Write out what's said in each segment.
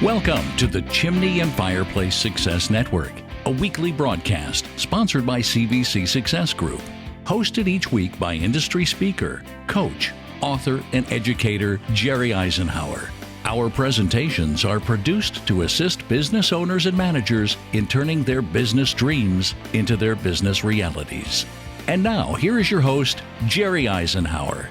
Welcome to the Chimney and Fireplace Success Network, a weekly broadcast sponsored by CVC Success Group, hosted each week by industry speaker, coach, author, and educator Jerry Isenhour. Our presentations are produced to assist business owners and managers in turning their business dreams into their business realities. And now, here is your host, Jerry Isenhour.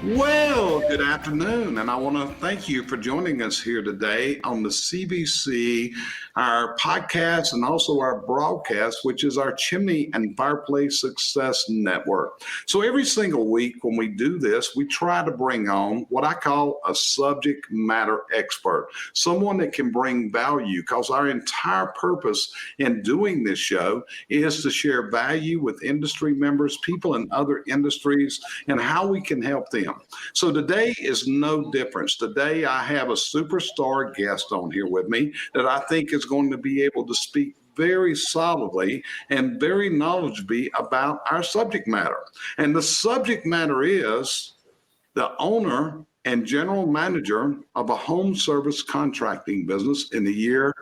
Well, good afternoon, and I want to thank you for joining us here today on the CVC, our podcast, and also our broadcast, which is our Chimney and Fireplace Success Network. So every single week when we do this, we try to bring on what I call a subject matter expert, someone that can bring value, because our entire purpose in doing this show is to share value with industry members, people in other industries, and how we can help them. So today is no difference. Today I have a superstar guest on here with me that I think is going to be able to speak very solidly and very knowledgeably about our subject matter. And the subject matter is the owner and general manager of a home service contracting business in the year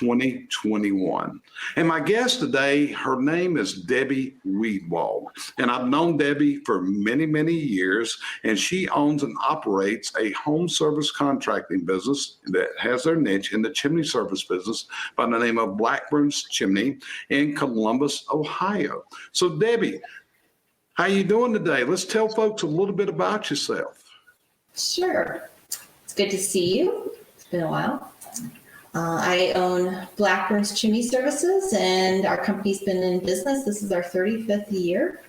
2021. And my guest today, her name is Debbie Wiedwald. And I've known Debbie for many, many years, and she owns and operates a home service contracting business that has their niche in the chimney service business by the name of Blackburn's Chimney in Columbus, Ohio. So Debbie, how you doing today? Let's tell folks a little bit about yourself. Sure. It's good to see you. It's been a while. I own Blackburn's Chimney Services, and our company's been in business. This is our 35th year.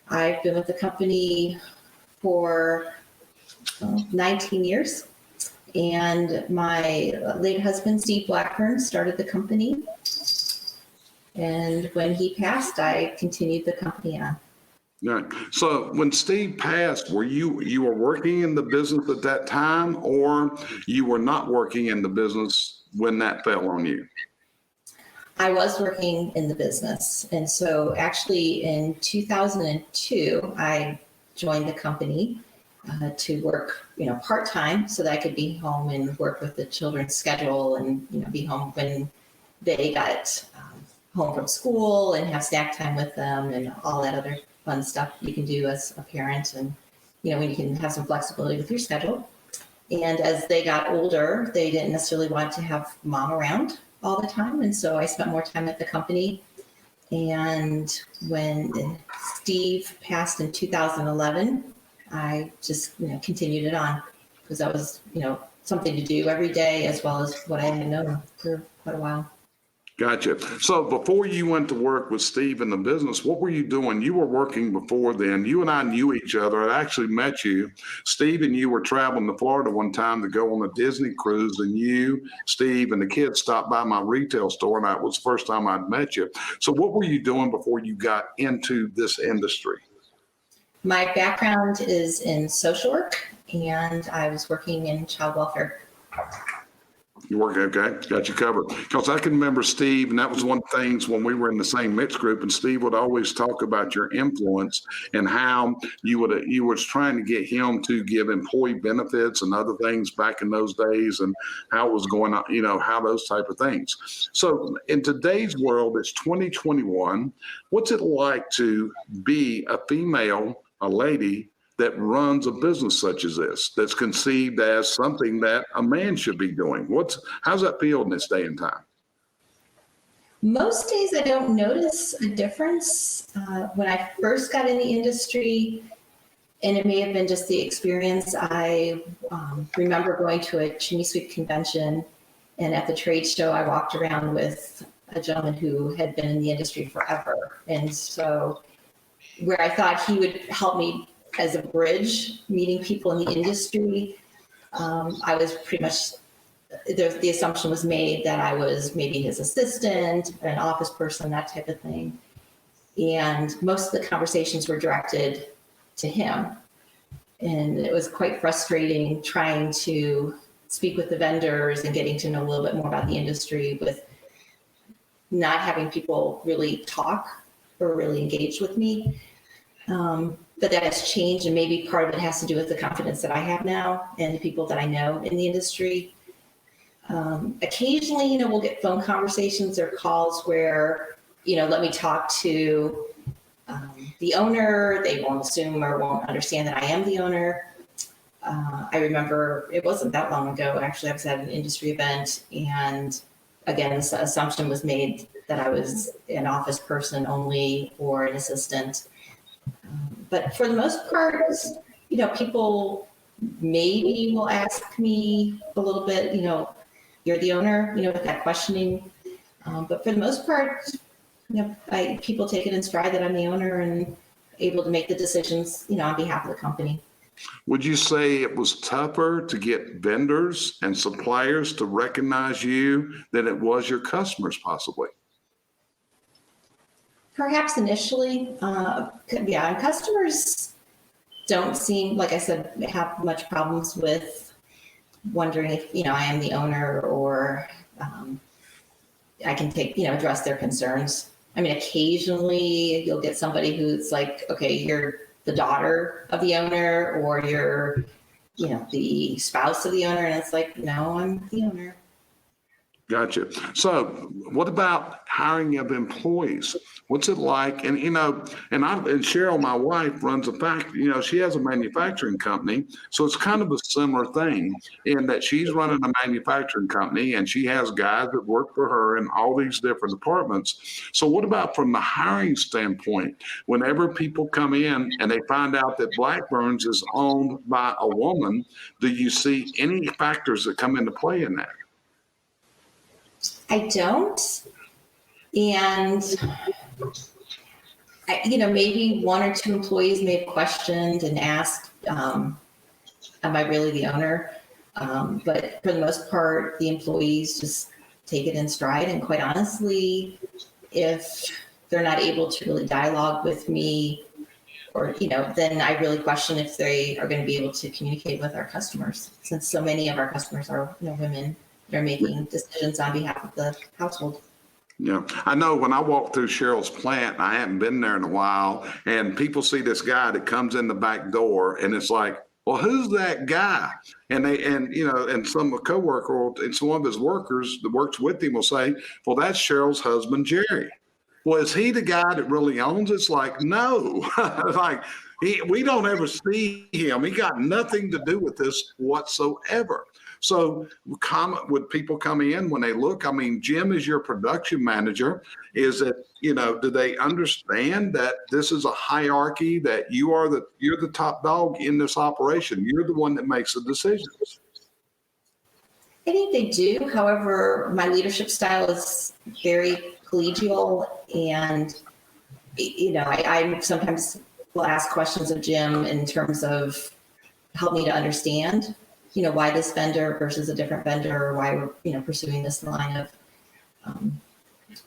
I've been with the company for 19 years, and my late husband, Steve Blackburn, started the company. And when he passed, I continued the company on. Right. So when Steve passed, were you were working in the business at that time, or you were not working in the business when that fell on you? I was working in the business. And so actually in 2002, I joined the company to work, part-time so that I could be home and work with the children's schedule and, be home when they got home from school and have snack time with them and all that other fun stuff you can do as a parent, and when you can have some flexibility with your schedule. And as they got older, they didn't necessarily want to have mom around all the time, and so I spent more time at the company. And when Steve passed in 2011, I just continued it on, because that was something to do every day, as well as what I had known for quite a while. Gotcha. So before you went to work with Steve in the business, what were you doing? You were working before then. You and I knew each other. I actually met you. Steve and you were traveling to Florida one time to go on a Disney cruise, and you, Steve, and the kids stopped by my retail store, and that was the first time I'd met you. So what were you doing before you got into this industry? My background is in social work, and I was working in child welfare. You work, okay, got you covered. Because I can remember Steve, and that was one of the things when we were in the same mixed group, and Steve would always talk about your influence and how you was trying to get him to give employee benefits and other things back in those days, and how it was going on, how those type of things. So in today's world, it's 2021. What's it like to be a female, a lady, that runs a business such as this, that's conceived as something that a man should be doing? How's that feel in this day and time? Most days I don't notice a difference. When I first got in the industry, and it may have been just the experience, I remember going to a chimney sweep convention, and at the trade show, I walked around with a gentleman who had been in the industry forever. And so where I thought he would help me as a bridge, meeting people in the industry, I was pretty much, the assumption was made that I was maybe his assistant, an office person, that type of thing. And most of the conversations were directed to him. And it was quite frustrating trying to speak with the vendors and getting to know a little bit more about the industry, with not having people really talk or really engage with me. But that has changed, and maybe part of it has to do with the confidence that I have now and the people that I know in the industry. Occasionally, we'll get phone conversations or calls where, let me talk to the owner. They won't assume or won't understand that I am the owner. I remember it wasn't that long ago, actually, I was at an industry event, and again, this assumption was made that I was an office person only or an assistant. But for the most part, people maybe will ask me a little bit, you're the owner, with that questioning. But for the most part, people take it in stride that I'm the owner and able to make the decisions, on behalf of the company. Would you say it was tougher to get vendors and suppliers to recognize you than it was your customers, possibly? Perhaps initially, and customers don't seem, like I said, have much problems with wondering if, I am the owner or I can address their concerns. I mean, occasionally you'll get somebody who's like, okay, you're the daughter of the owner or you're, the spouse of the owner. And it's like, no, I'm the owner. Gotcha. So what about hiring of employees? What's it like? And, and Cheryl, my wife, runs a factory, she has a manufacturing company. So it's kind of a similar thing in that she's running a manufacturing company and she has guys that work for her in all these different departments. So what about from the hiring standpoint? Whenever people come in and they find out that Blackburn's is owned by a woman, do you see any factors that come into play in that? I don't. And, maybe one or two employees may have questioned and asked, am I really the owner? But for the most part, the employees just take it in stride. And quite honestly, if they're not able to really dialogue with me or, then I really question if they are going to be able to communicate with our customers, since so many of our customers are, women. They're making decisions on behalf of the household. Yeah, I know when I walk through Cheryl's plant, I haven't been there in a while, and people see this guy that comes in the back door, and it's like, well, who's that guy? And some coworker and some of his workers that works with him will say, well, that's Cheryl's husband, Jerry. Well, is he the guy that really owns it? It's like, no, we don't ever see him. He got nothing to do with this whatsoever. So would people come in when they look? I mean, Jim is your production manager. Is it, do they understand that this is a hierarchy, that you're the top dog in this operation? You're the one that makes the decisions. I think they do. However, my leadership style is very collegial, and I sometimes will ask questions of Jim in terms of help me to understand why this vendor versus a different vendor, or why we're pursuing this line of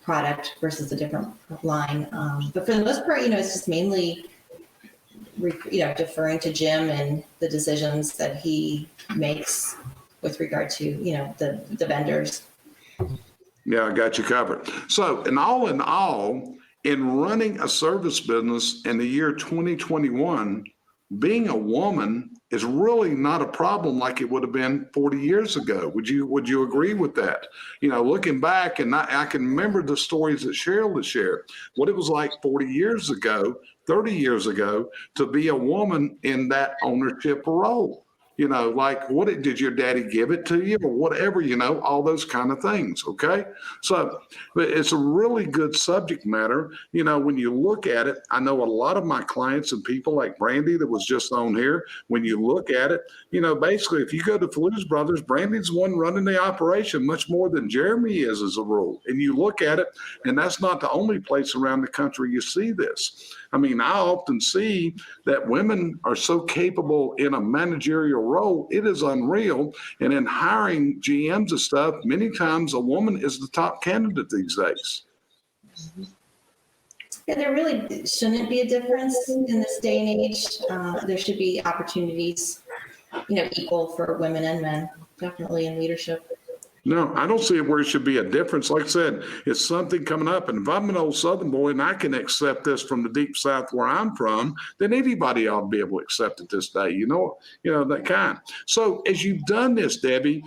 product versus a different line. But for the most part, it's just mainly deferring to Jim and the decisions that he makes with regard to the vendors. Yeah, I got you covered. So in all, in running a service business in the year 2021, being a woman is really not a problem like it would have been 40 years ago. Would you agree with that? Looking back, and I can remember the stories that Cheryl has shared, what it was like 40 years ago, 30 years ago, to be a woman in that ownership role. What did your daddy give it to you or whatever, all those kind of things. Okay. So, but it's a really good subject matter. When you look at it, I know a lot of my clients and people like Brandy that was just on here, when you look at it, basically if you go to Flues Brothers, Brandy's the one running the operation much more than Jeremy is as a rule. And you look at it, and that's not the only place around the country you see this. I mean, I often see that women are so capable in a managerial role, it is unreal. And in hiring GMs and stuff, many times a woman is the top candidate these days. Yeah, there really shouldn't be a difference in this day and age. There should be opportunities, equal for women and men, definitely in leadership. No, I don't see it where it should be a difference. Like I said, it's something coming up. And if I'm an old Southern boy and I can accept this from the deep South where I'm from, then anybody ought to be able to accept it this day. That kind. So as you've done this, Debbie,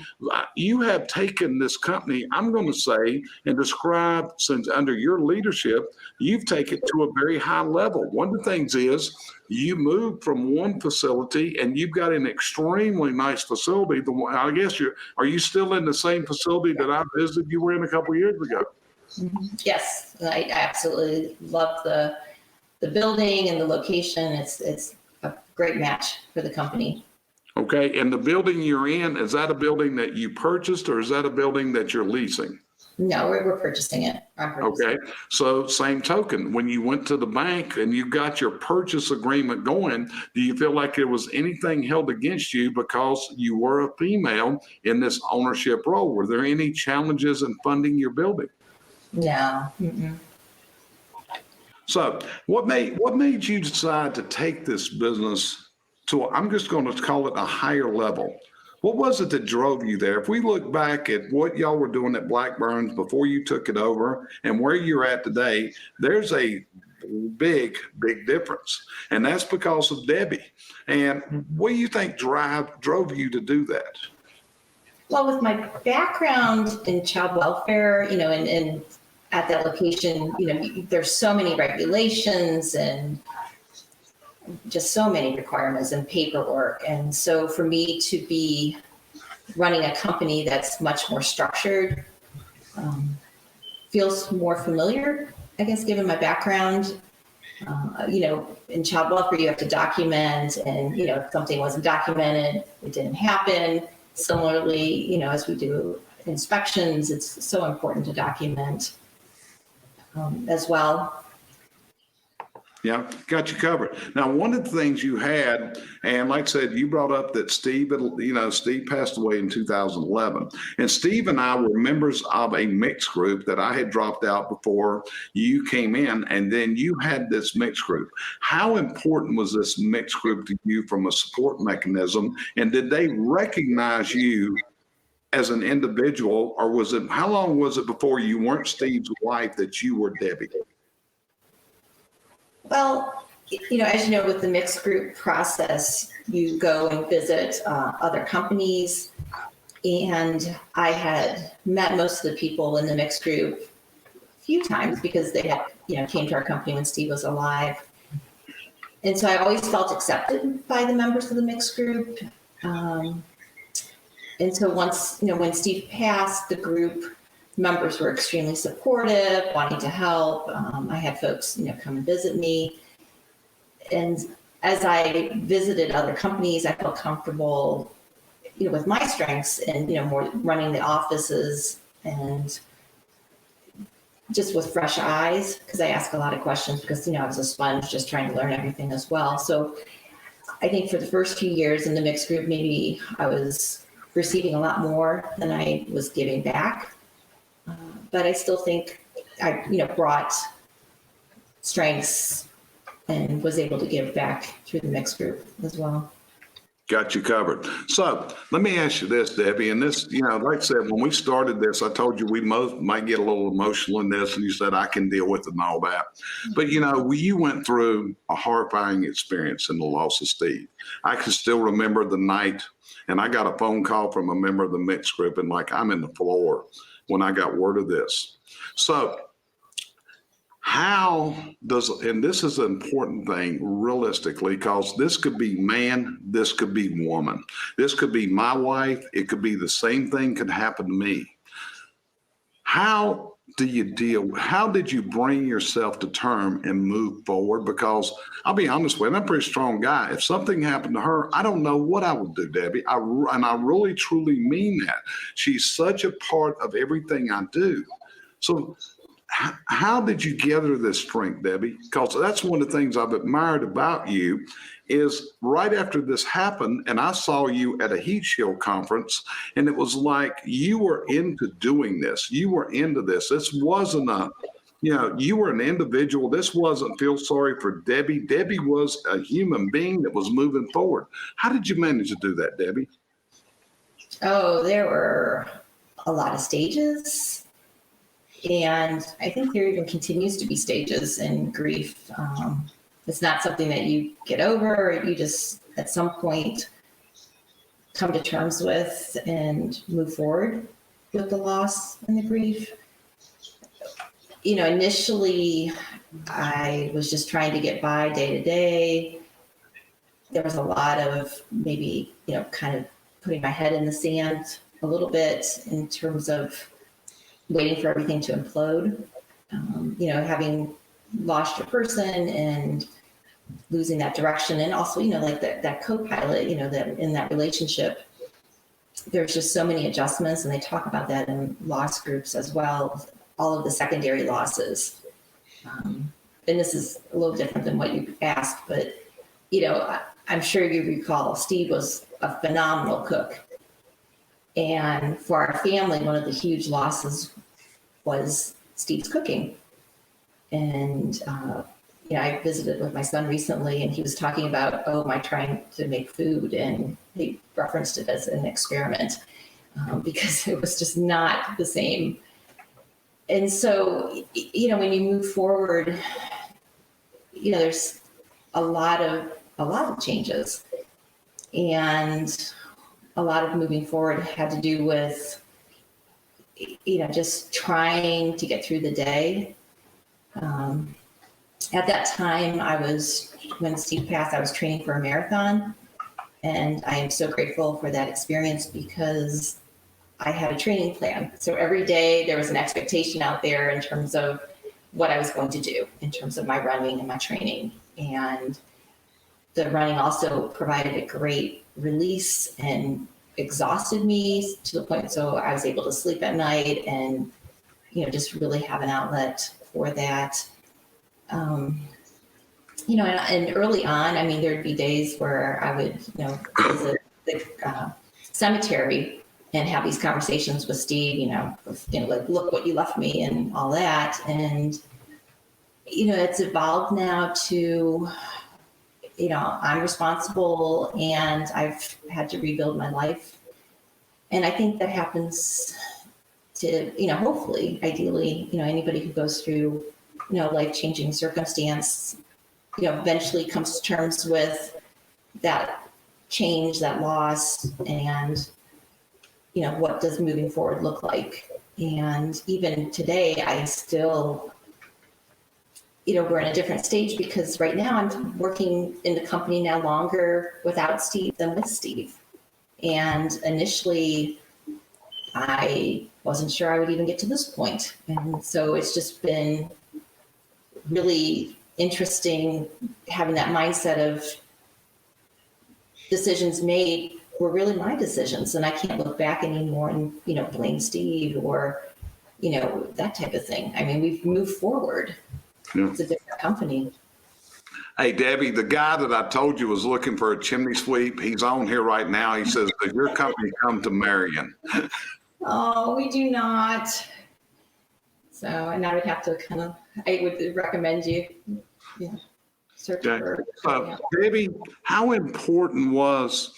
you have taken this company, I'm going to say, and describe, since under your leadership, you've taken it to a very high level. One of the things is you moved from one facility and you've got an extremely nice facility. I guess are you still in the same facility that I visited you were in a couple of years ago? Yes, I absolutely love the building and the location. It's a great match for the company. Okay, and the building you're in, is that a building that you purchased or is that a building that you're leasing? No, we're purchasing it. Okay, so same token, when you went to the bank and you got your purchase agreement going, do you feel like there was anything held against you because you were a female in this ownership role? Were there any challenges in funding your building? No. Mm-mm. So what made you decide to take this business to, I'm just going to call it a higher level? What was it that drove you there? If we look back at what y'all were doing at Blackburn before you took it over and where you're at today, there's a big, big difference. And that's because of Debbie. And what do you think drove you to do that? Well, with my background in child welfare, and at that location, there's so many regulations and just so many requirements and paperwork. And so for me to be running a company that's much more structured feels more familiar, I guess, given my background. In child welfare, you have to document, and, if something wasn't documented, it didn't happen. Similarly, as we do inspections, it's so important to document as well. Yeah, got you covered. Now, one of the things you had, and like I said, you brought up that Steve passed away in 2011. And Steve and I were members of a mixed group that I had dropped out before you came in, and then you had this mixed group. How important was this mixed group to you from a support mechanism? And did they recognize you as an individual, or how long was it before you weren't Steve's wife that you were Debbie? Well, as you know, with the mixed group process, you go and visit other companies. And I had met most of the people in the mixed group a few times because they had, came to our company when Steve was alive. And so I always felt accepted by the members of the mixed group. And so once, when Steve passed, the group members were extremely supportive, wanting to help. I had folks, come and visit me. And as I visited other companies, I felt comfortable, with my strengths and, more running the offices and just with fresh eyes, because I ask a lot of questions because, I was a sponge just trying to learn everything as well. So I think for the first few years in the mixed group, maybe I was receiving a lot more than I was giving back. But I still think I, brought strengths and was able to give back through the mixed group as well. Got you covered. So let me ask you this, Debbie, and this, like I said, when we started this, I told you we might get a little emotional in this, and you said I can deal with it and all that. But, you went through a horrifying experience in the loss of Steve. I can still remember the night, and I got a phone call from a member of the mixed group, and I'm in the floor when I got word of this. So and this is an important thing realistically, because this could be man, this could be woman, this could be my wife, it could be the same thing could happen to me. How did you bring yourself to term and move forward? Because I'll be honest with you, I'm a pretty strong guy. If something happened to her, I don't know what I would do, Debbie. And I really, truly mean that. She's such a part of everything I do. So how did you gather this strength, Debbie? Because that's one of the things I've admired about you is right after this happened, and I saw you at a heat shield conference, and it was like you were into doing this. You were into this. This wasn't you were an individual. This wasn't feel sorry for Debbie. Debbie was a human being that was moving forward. How did you manage to do that, Debbie? Oh, there were a lot of stages. And I think there even continues to be stages in grief. It's not something that you get over, or you just at some point come to terms with and move forward with the loss and the grief. Initially, I was just trying to get by day to day. There was a lot of maybe, kind of putting my head in the sand a little bit in terms of waiting for everything to implode. Having lost your person and losing that direction, and also, like that co-pilot, that in that relationship, there's just so many adjustments, and they talk about that in loss groups as well, all of the secondary losses. And this is a little different than what you asked, but, I'm sure you recall Steve was a phenomenal cook. And for our family, one of the huge losses was Steve's cooking. And, I visited with my son recently, and he was talking about, am I trying to make food? And he referenced it as an experiment because it was just not the same. And so, when you move forward, there's a lot of changes, and a lot of moving forward had to do with, just trying to get through the day. At that time, when Steve passed, I was training for a marathon, and I am so grateful for that experience because I had a training plan. So every day there was an expectation out there in terms of what I was going to do in terms of my running and my training. And the running also provided a great release and exhausted me to the point so I was able to sleep at night and, just really have an outlet for that. And early on, there'd be days where I would, visit the cemetery and have these conversations with Steve, like, look what you left me and all that. And, it's evolved now to, I'm responsible and I've had to rebuild my life. And I think that happens to, hopefully, ideally, anybody who goes through, life-changing circumstance, eventually comes to terms with that change, that loss, and, what does moving forward look like? And even today, I still, we're in a different stage because right now I'm working in the company now longer without Steve than with Steve. And initially, I wasn't sure I would even get to this point. And so it's just been really interesting having that mindset of decisions made were really my decisions, and I can't look back anymore and blame Steve or that type of thing. We've moved forward. Yeah. It's a different company. Hey, Debbie, the guy that I told you was looking for a chimney sweep, he's on here right now. He says, does your company come to Marion? Oh, we do not. So, and I would have to I would recommend you search for. Debbie, how important was,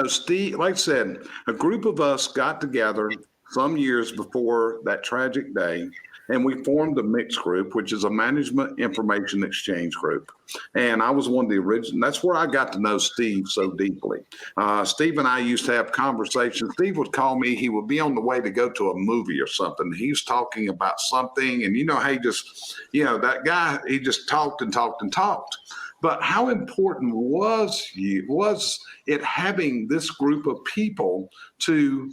Steve, like I said, a group of us got together some years before that tragic day, and we formed a mixed group, which is a management information exchange group. And I was one of the original. That's where I got to know Steve so deeply. Steve and I used to have conversations. Steve would call me. He would be on the way to go to a movie or something. He was talking about something, and he just, that guy, he just talked and talked and talked. But how important was it having this group of people to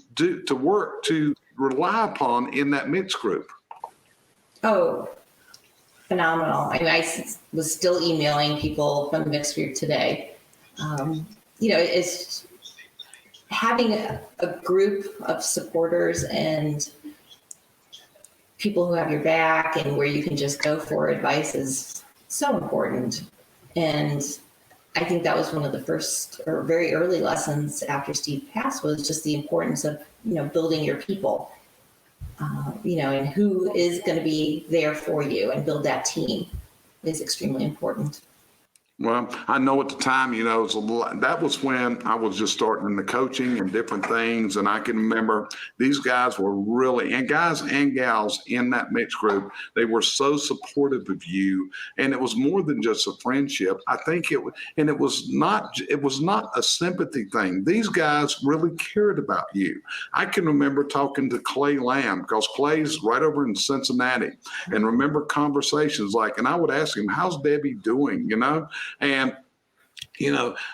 work, to rely upon in that mixed group? Oh, phenomenal. I was still emailing people from the mixed group today. It's having a group of supporters and people who have your back and where you can just go for advice is so important. And I think that was one of the first or very early lessons after Steve passed was just the importance of, building your people. And who is going to be there for you and build that team is extremely important. Well, I know at the time, it was that was when I was just starting in the coaching and different things. And I can remember these guys were really, and guys and gals in that mixed group, they were so supportive of you. And it was more than just a friendship. I think it was not a sympathy thing. These guys really cared about you. I can remember talking to Clay Lamb, because Clay's right over in Cincinnati, and remember conversations and I would ask him, how's Debbie doing? And,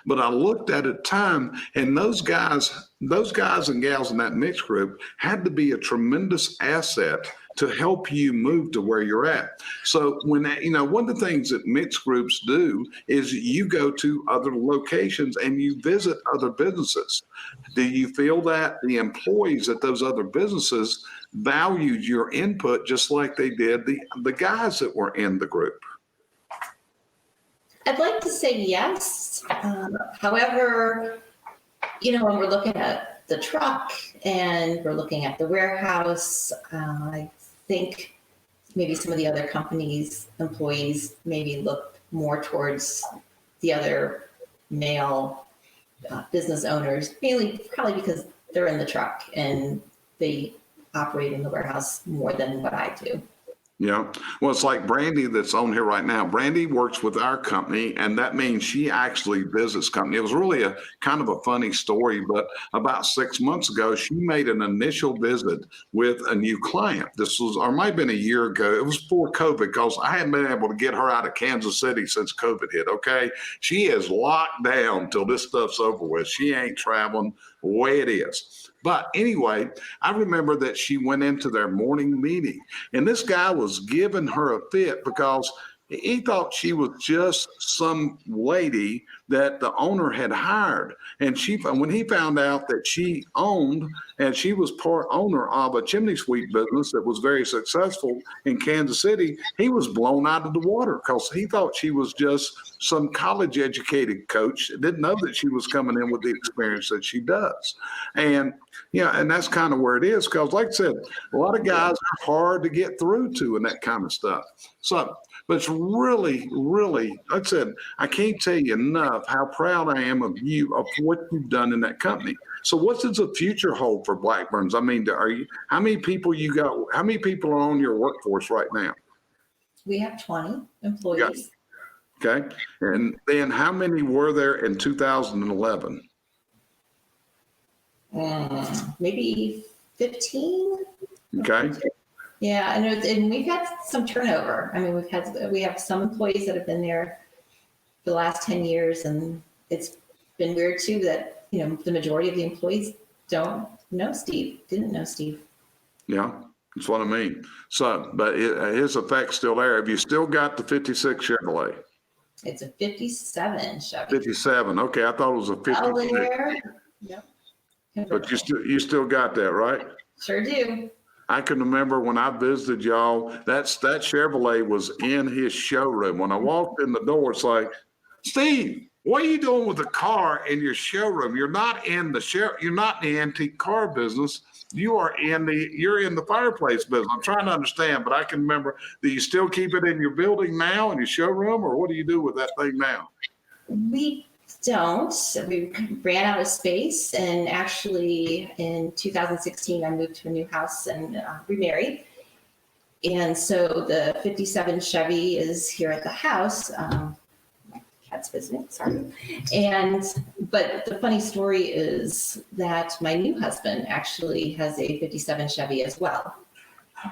but I looked at it time, and those guys and gals in that mixed group had to be a tremendous asset to help you move to where you're at. So when, one of the things that mixed groups do is you go to other locations and you visit other businesses. Do you feel that the employees at those other businesses valued your input just like they did the guys that were in the group? I'd like to say yes. However, when we're looking at the truck and we're looking at the warehouse, I think maybe some of the other companies' employees maybe look more towards the other male business owners, mainly probably because they're in the truck and they operate in the warehouse more than what I do. Yeah. Well, it's like Brandy that's on here right now. Brandy works with our company, and that means she actually visits company. It was really a kind of a funny story, but about 6 months ago, she made an initial visit with a new client. This was, or might have been a year ago. It was before COVID, because I hadn't been able to get her out of Kansas City since COVID hit. Okay. She is locked down till this stuff's over with. She ain't traveling the way it is. But anyway, I remember that she went into their morning meeting, and this guy was giving her a fit because he thought she was just some lady that the owner had hired. And when he found out that she owned and she was part owner of a chimney sweep business that was very successful in Kansas City, he was blown out of the water because he thought she was just some college educated coach, didn't know that she was coming in with the experience that she does. And and that's kind of where it is, because like I said, a lot of guys are hard to get through to and that kind of stuff. So, but it's really, really, like I said, I can't tell you enough how proud I am of you, of what you've done in that company. So what does the future hold for Blackburns? I mean, how many people are on your workforce right now? We have 20 employees. Okay. And then how many were there in 2011? Maybe 15. Okay. Yeah, and we've had some turnover. I mean, we have some employees that have been there for the last 10 years, and it's been weird too that the majority of the employees didn't know Steve. Yeah, that's what I mean. So, but his effect's still there. Have you still got the 56 Chevrolet? It's a 57 Chevy. 57. Okay, I thought it was a 56. Yep. But you still got that, right? Sure do. I can remember when I visited y'all, that Chevrolet was in his showroom. When I walked in the door, it's like, Steve, what are you doing with the car in your showroom? You're not in the antique car business. You're in the fireplace business. I'm trying to understand, but I can remember. Do you still keep it in your building now, in your showroom, or what do you do with that thing now? We don't. We ran out of space, and actually in 2016 I moved to a new house and remarried, and so the 57 Chevy is here at the house. My cat's visiting, sorry. But the funny story is that my new husband actually has a 57 Chevy as well,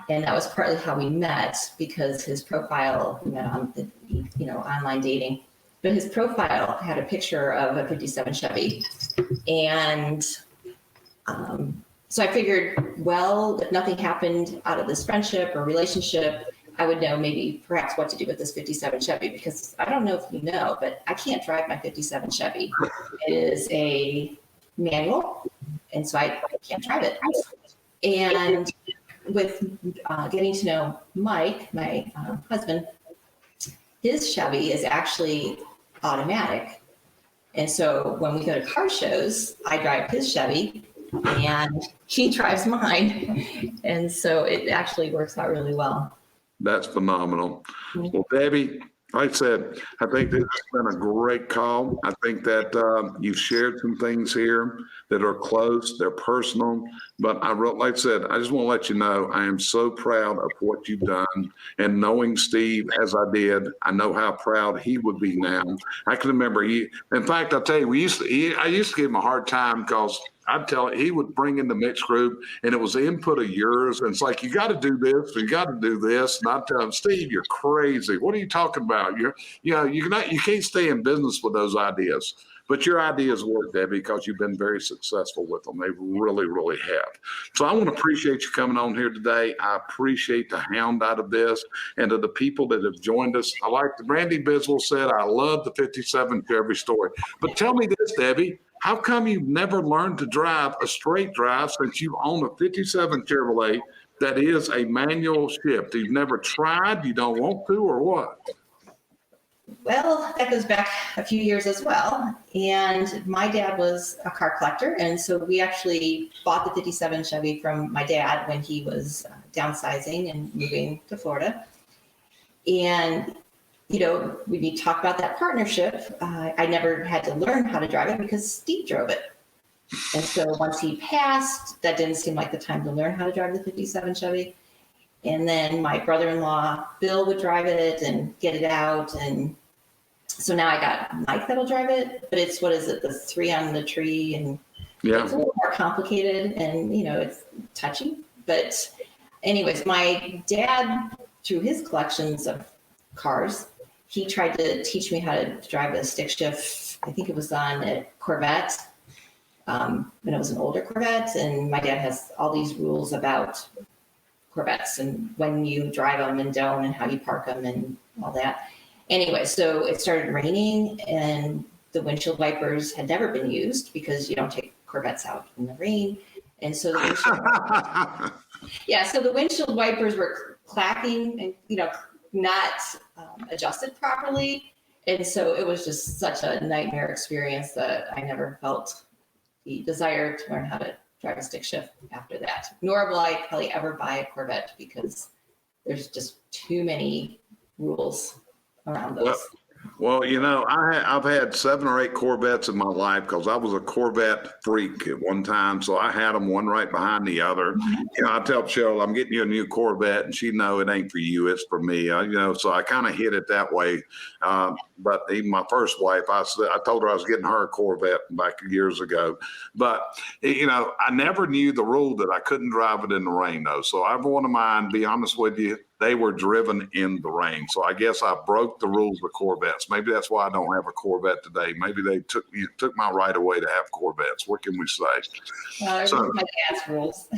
and that was partly how we met, because his profile, we met on the online dating. But his profile had a picture of a 57 Chevy. And so I figured, well, if nothing happened out of this friendship or relationship, I would know maybe perhaps what to do with this 57 Chevy, because I don't know if you know, but I can't drive my 57 Chevy. It is a manual, and so I can't drive it. And with getting to know Mike, my husband, his Chevy is actually automatic. And so when we go to car shows, I drive his Chevy and he drives mine. And so it actually works out really well. That's phenomenal. Well, Debbie, Like I said, I think this has been a great call. I think that you've shared some things here that are close, they're personal. But like I said, I just want to let you know I am so proud of what you've done. And knowing Steve as I did, I know how proud he would be now. I can remember in fact, I'll tell you, I used to give him a hard time because I'd tell him, he would bring in the mixed group and it was input of yours. And it's like, you got to do this, you got to do this. And I'd tell him, Steve, you're crazy. What are you talking about? You can't stay in business with those ideas. But your ideas work, Debbie, because you've been very successful with them. They really, really have. So I want to appreciate you coming on here today. I appreciate the hound out of this and to the people that have joined us. I like the Brandis Wiedwald said, I love the 57 Chevy story. But tell me this, Debbie, how come you've never learned to drive a straight drive since you own a 57 Chevrolet that is a manual shift? You've never tried, you don't want to, or what? Well, that goes back a few years as well. And my dad was a car collector. And so we actually bought the 57 Chevy from my dad when he was downsizing and moving to Florida. And, when you talk about that partnership, I never had to learn how to drive it because Steve drove it. And so once he passed, that didn't seem like the time to learn how to drive the 57 Chevy. And then my brother-in-law, Bill, would drive it and get it out. And so now I got Mike that'll drive it, but it's, the 3 on the tree, and Yeah. It's a little more complicated and, it's touchy. But anyways, my dad, through his collections of cars, he tried to teach me how to drive a stick shift. I think it was on a Corvette, when it was an older Corvette. And my dad has all these rules about Corvettes and when you drive them and don't, and how you park them and all that. Anyway, so it started raining and the windshield wipers had never been used because you don't take Corvettes out in the rain. And so the windshield wipers were clacking and, not adjusted properly. And so it was just such a nightmare experience that I never felt the desire to learn how to drive a stick shift after that. Nor will I probably ever buy a Corvette because there's just too many rules around those. Well, I've had 7 or 8 Corvettes in my life because I was a Corvette freak at one time. So I had them one right behind the other. I tell Cheryl, I'm getting you a new Corvette, and she know it ain't for you, it's for me. So I kind of hit it that way. But even my first wife, I told her I was getting her a Corvette back years ago. But, I never knew the rule that I couldn't drive it in the rain, though. So every one of mine, be honest with you, they were driven in the rain. So I guess I broke the rules of Corvettes. Maybe that's why I don't have a Corvette today. Maybe they took my right away to have Corvettes. What can we say? My dad's rules.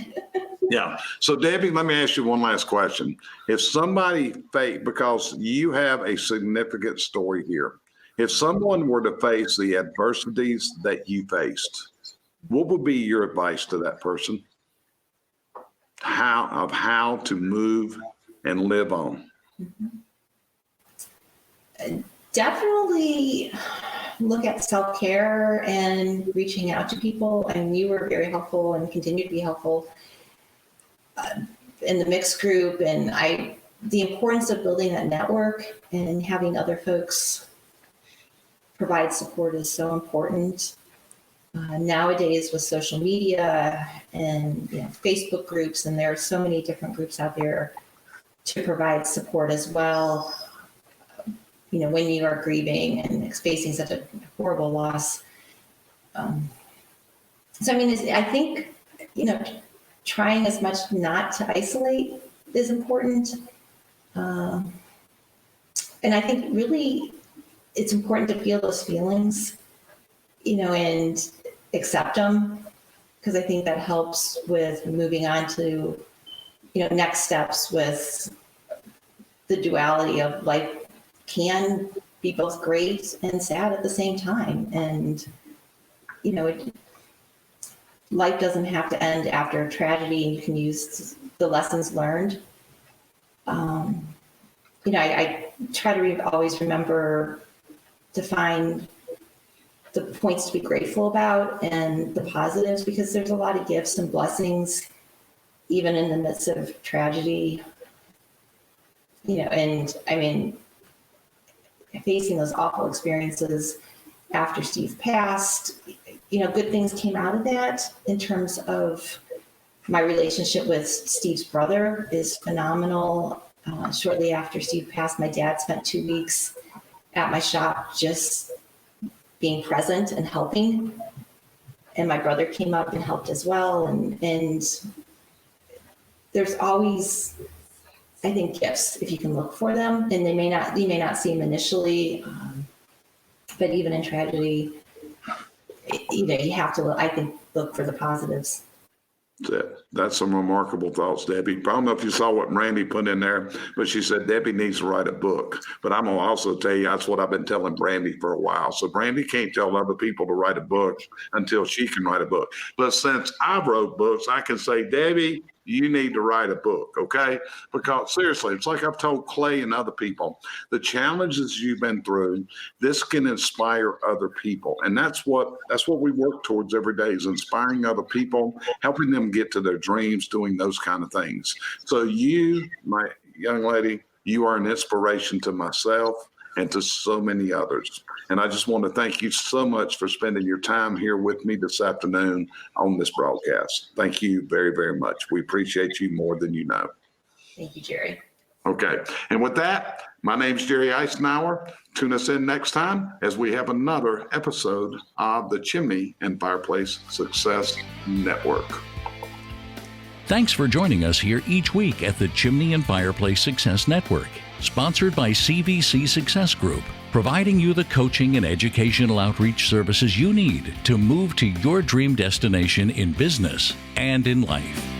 Yeah. So Debbie, let me ask you one last question. If somebody because you have a significant story here, if someone were to face the adversities that you faced, what would be your advice to that person? How to move and live on? Definitely look at self-care and reaching out to people. And you were very helpful and continue to be helpful in the mixed group. And the importance of building that network and having other folks provide support is so important. Nowadays with social media and Facebook groups, and there are so many different groups out there to provide support as well. When you are grieving and facing such a horrible loss. I think, trying as much not to isolate is important. And I think really it's important to feel those feelings, and accept them, because I think that helps with moving on to, next steps with the duality of life can be both great and sad at the same time. And, life doesn't have to end after a tragedy, and you can use the lessons learned. I try to always remember to find the points to be grateful about and the positives, because there's a lot of gifts and blessings, even in the midst of tragedy. facing those awful experiences after Steve passed, good things came out of that in terms of my relationship with Steve's brother is phenomenal. Shortly after Steve passed, my dad spent 2 weeks at my shop just being present and helping. And my brother came up and helped as well. And there's always, I think, gifts if you can look for them. And you may not see them initially, but even in tragedy, you have to, I think, look for the positives. That's some remarkable thoughts, Debbie. I don't know if you saw what Randy put in there, but she said Debbie needs to write a book. But I'm going to also tell you that's what I've been telling Brandy for a while. So Brandy can't tell other people to write a book until she can write a book. But since I wrote books, I can say, Debbie, you need to write a book, okay? Because seriously, it's like I've told Clay and other people, the challenges you've been through, this can inspire other people. And that's what we work towards every day, is inspiring other people, helping them get to their dreams, doing those kind of things. So you, my young lady, you are an inspiration to myself and to so many others. And I just want to thank you so much for spending your time here with me this afternoon on this broadcast. Thank you very, very much. We appreciate you more than you know. Thank you, Jerry. Okay. And with that, my name's Jerry Isenhour. Tune us in next time as we have another episode of the Chimney and Fireplace Success Network. Thanks for joining us here each week at the Chimney and Fireplace Success Network, sponsored by CVC Success Group, providing you the coaching and educational outreach services you need to move to your dream destination in business and in life.